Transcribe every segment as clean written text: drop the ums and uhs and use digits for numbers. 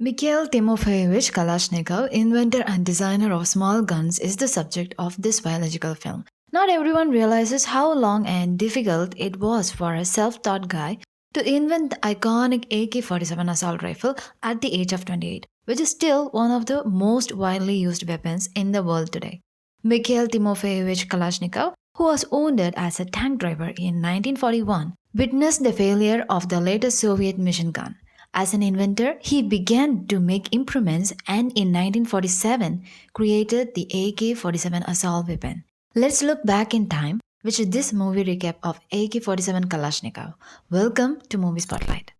Mikhail Timofeyevich Kalashnikov, inventor and designer of small guns, is the subject of this biological film. Not everyone realizes how long and difficult it was for a self-taught guy to invent the iconic AK-47 assault rifle at the age of 28, which is still one of the most widely used weapons in the world today. Mikhail Timofeyevich Kalashnikov, who was wounded as a tank driver in 1941, witnessed the failure of the latest Soviet machine gun. As an inventor, he began to make improvements and in 1947 created the AK-47 assault weapon. Let's look back in time, which is this movie recap of AK-47 Kalashnikov. Welcome to Movie Spotlight.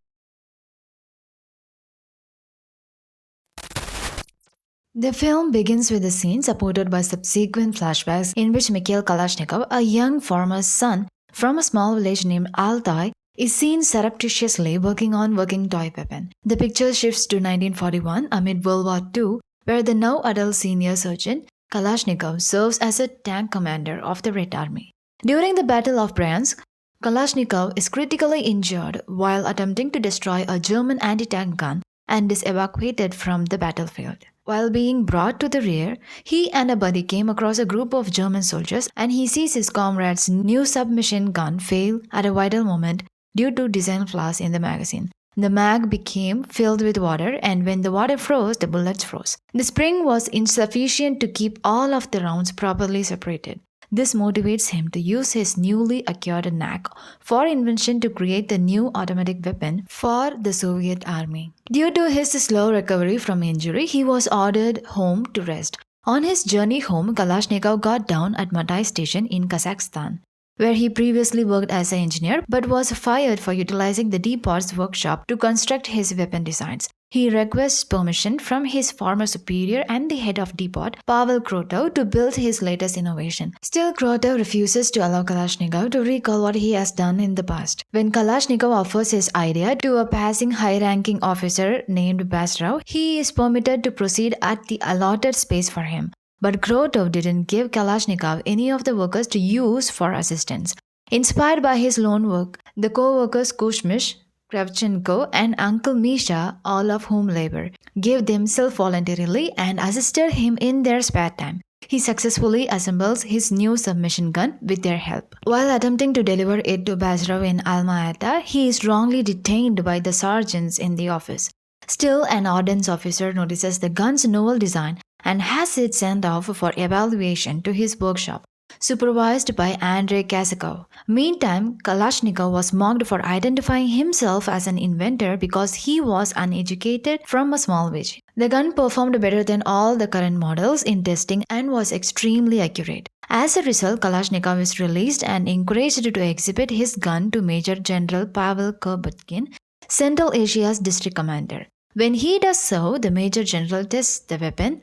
The film begins with a scene supported by subsequent flashbacks in which Mikhail Kalashnikov, a young farmer's son from a small village named Altai, is seen surreptitiously working on working toy weapon. The picture shifts to 1941 amid World War II, where the now adult senior sergeant Kalashnikov serves as a tank commander of the Red Army. During the Battle of Bryansk, Kalashnikov is critically injured while attempting to destroy a German anti-tank gun and is evacuated from the battlefield. While being brought to the rear, he and a buddy came across a group of German soldiers and he sees his comrade's new submachine gun fail at a vital moment due to design flaws in the magazine. The mag became filled with water and when the water froze, the bullets froze. The spring was insufficient to keep all of the rounds properly separated. This motivates him to use his newly acquired knack for invention to create the new automatic weapon for the Soviet army. Due to his slow recovery from injury, he was ordered home to rest. On his journey home, Kalashnikov got down at Matai station in Kazakhstan, where he previously worked as an engineer but was fired for utilizing the depot's workshop to construct his weapon designs. He requests permission from his former superior and the head of depot, Pavel Krotov, to build his latest innovation. Still, Krotov refuses to allow Kalashnikov to recall what he has done in the past. When Kalashnikov offers his idea to a passing high-ranking officer named Basrov, he is permitted to proceed at the allotted space for him. But Krotov didn't give Kalashnikov any of the workers to use for assistance. Inspired by his lone work, the co-workers Kushmish, Kravchenko and Uncle Misha, all of whom labor, gave themselves voluntarily and assisted him in their spare time. He successfully assembles his new submachine gun with their help. While attempting to deliver it to Basrov in Alma-Ata, he is wrongly detained by the sergeants in the office. Still, an ordnance officer notices the gun's novel design and has it sent off for evaluation to his workshop, supervised by Andrei Kazakov. Meantime, Kalashnikov was mocked for identifying himself as an inventor because he was uneducated from a small village. The gun performed better than all the current models in testing and was extremely accurate. As a result, Kalashnikov is released and encouraged to exhibit his gun to Major General Pavel Kropotkin, Central Asia's district commander. When he does so, the Major General tests the weapon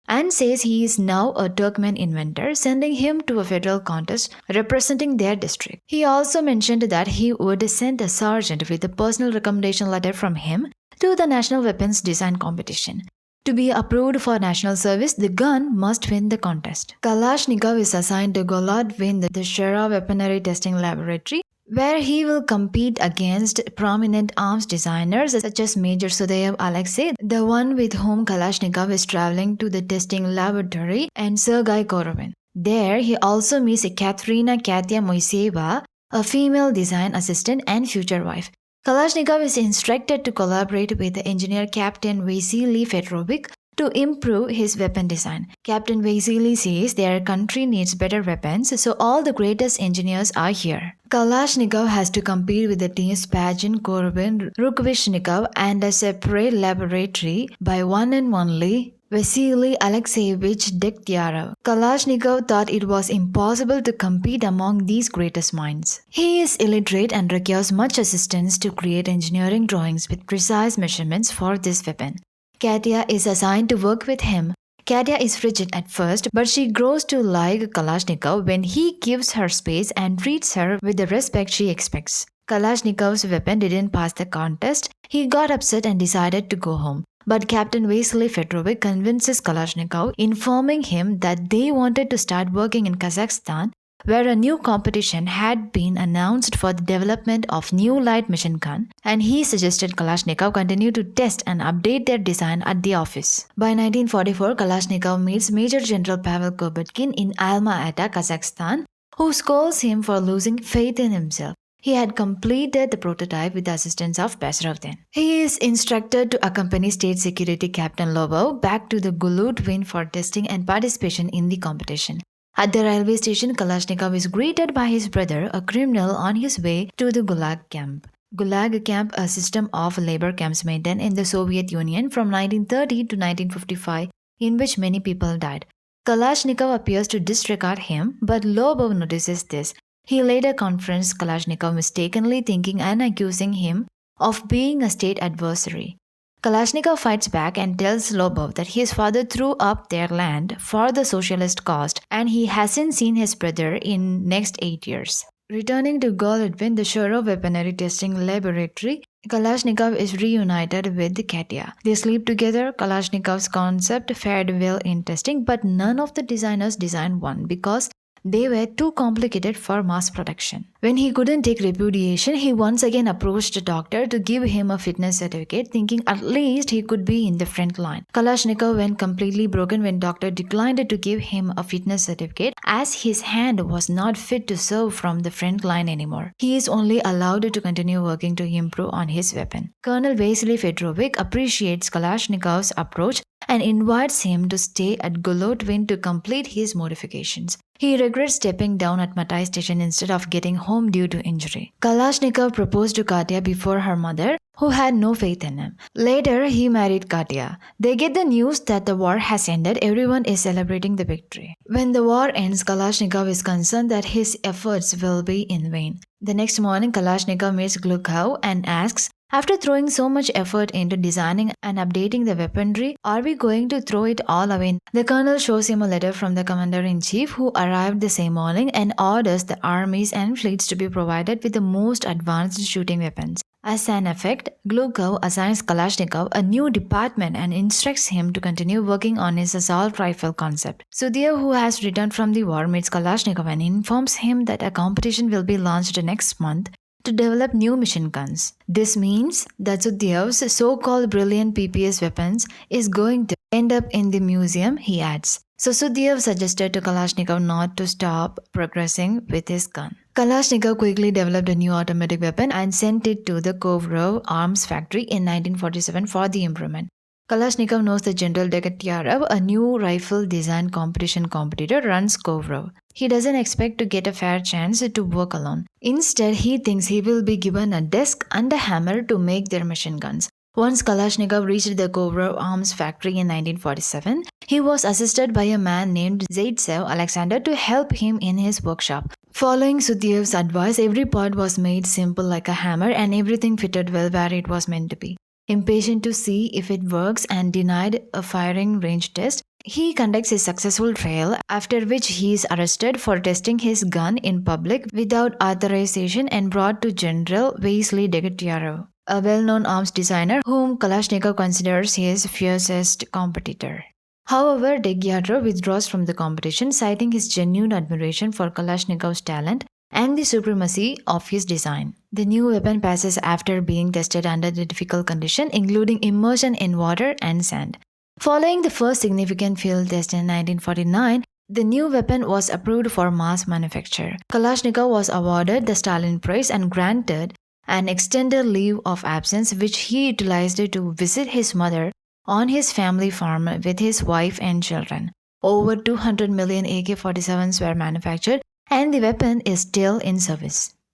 and says he is now a Turkmen inventor, sending him to a federal contest representing their district. He also mentioned that he would send a sergeant with a personal recommendation letter from him to the National Weapons Design Competition. To be approved for national service, the gun must win the contest. Kalashnikov is assigned to Golovin, the Shera Weaponry Testing Laboratory, where he will compete against prominent arms designers such as Major Sudayev Alexei, the one with whom Kalashnikov is traveling to the testing laboratory, and Sergei Korovin. There, he also meets Katerina Katya Moiseva, a female design assistant and future wife. Kalashnikov is instructed to collaborate with the engineer Captain Vasily Fedorovic to improve his weapon design. Captain Vasily says their country needs better weapons, so all the greatest engineers are here. Kalashnikov has to compete with the teams Pagin, Korovin, Rukvishnikov and a separate laboratory by one and only Vasily Alexeyevich Dektyarov. Kalashnikov thought it was impossible to compete among these greatest minds. He is illiterate and requires much assistance to create engineering drawings with precise measurements for this weapon. Katya is assigned to work with him. Katya is frigid at first, but she grows to like Kalashnikov when he gives her space and treats her with the respect she expects. Kalashnikov's weapon didn't pass the contest. He got upset and decided to go home. But Captain Vasily Fedorovic convinces Kalashnikov, informing him that they wanted to start working in Kazakhstan where a new competition had been announced for the development of new light machine gun, and he suggested Kalashnikov continue to test and update their design at the office. By 1944, Kalashnikov meets Major General Pavel Kropotkin in Alma-Ata, Kazakhstan, who scolds him for losing faith in himself. He had completed the prototype with the assistance of Basharovdin. He is instructed to accompany State Security Captain Lobov back to the Gulu Twin for testing and participation in the competition. At the railway station, Kalashnikov is greeted by his brother, a criminal on his way to the Gulag camp. Gulag camp, a system of labor camps maintained in the Soviet Union from 1930 to 1955, in which many people died. Kalashnikov appears to disregard him, but Lobov notices this. He later confronts Kalashnikov, mistakenly thinking and accusing him of being a state adversary. Kalashnikov fights back and tells Lobov that his father threw up their land for the socialist cause and he hasn't seen his brother in next 8 years. Returning to Golodvin, the Shorov weaponry testing laboratory, Kalashnikov is reunited with Katya. They sleep together. Kalashnikov's concept fared well in testing, but none of the designers designed one because they were too complicated for mass production. When he couldn't take repudiation, he once again approached a doctor to give him a fitness certificate, thinking at least he could be in the front line. Kalashnikov went completely broken when doctor declined to give him a fitness certificate as his hand was not fit to serve from the front line anymore. He is only allowed to continue working to improve on his weapon. Colonel Vasily Fedorovich appreciates Kalashnikov's approach and invites him to stay at Golodvin to complete his modifications. He regrets stepping down at Matai station instead of getting home due to injury. Kalashnikov proposed to Katya before her mother, who had no faith in him. Later, he married Katya. They get the news that the war has ended. Everyone is celebrating the victory. When the war ends, Kalashnikov is concerned that his efforts will be in vain. The next morning, Kalashnikov meets Glukov and asks, after throwing so much effort into designing and updating the weaponry, are we going to throw it all away? The colonel shows him a letter from the commander-in-chief who arrived the same morning and orders the armies and fleets to be provided with the most advanced shooting weapons. As an effect, Glukov assigns Kalashnikov a new department and instructs him to continue working on his assault rifle concept. Sudhir, who has returned from the war, meets Kalashnikov and informs him that a competition will be launched next month to develop new machine guns. This means that Sudhyav's so-called brilliant PPS weapons is going to end up in the museum, he adds. So Sudhyav suggested to Kalashnikov not to stop progressing with his gun. Kalashnikov quickly developed a new automatic weapon and sent it to the Kovrov arms factory in 1947 for the improvement. Kalashnikov knows that General Degatyarov, a new rifle design competition competitor, runs Kovrov. He doesn't expect to get a fair chance to work alone. Instead, he thinks he will be given a desk and a hammer to make their machine guns. Once Kalashnikov reached the Kovrov arms factory in 1947, he was assisted by a man named Zaitsev Alexander to help him in his workshop. Following Sudhyav's advice, every part was made simple like a hammer and everything fitted well where it was meant to be. Impatient to see if it works and denied a firing range test, he conducts a successful trial, after which he is arrested for testing his gun in public without authorization and brought to General Vasily Degatyarov, a well-known arms designer whom Kalashnikov considers his fiercest competitor. However, Degatyarov withdraws from the competition, citing his genuine admiration for Kalashnikov's talent and the supremacy of his design. The new weapon passes after being tested under the difficult conditions, including immersion in water and sand. Following the first significant field test in 1949, the new weapon was approved for mass manufacture. Kalashnikov was awarded the Stalin Prize and granted an extended leave of absence, which he utilized to visit his mother on his family farm with his wife and children. Over 200 million AK-47s were manufactured, and the weapon is still in service.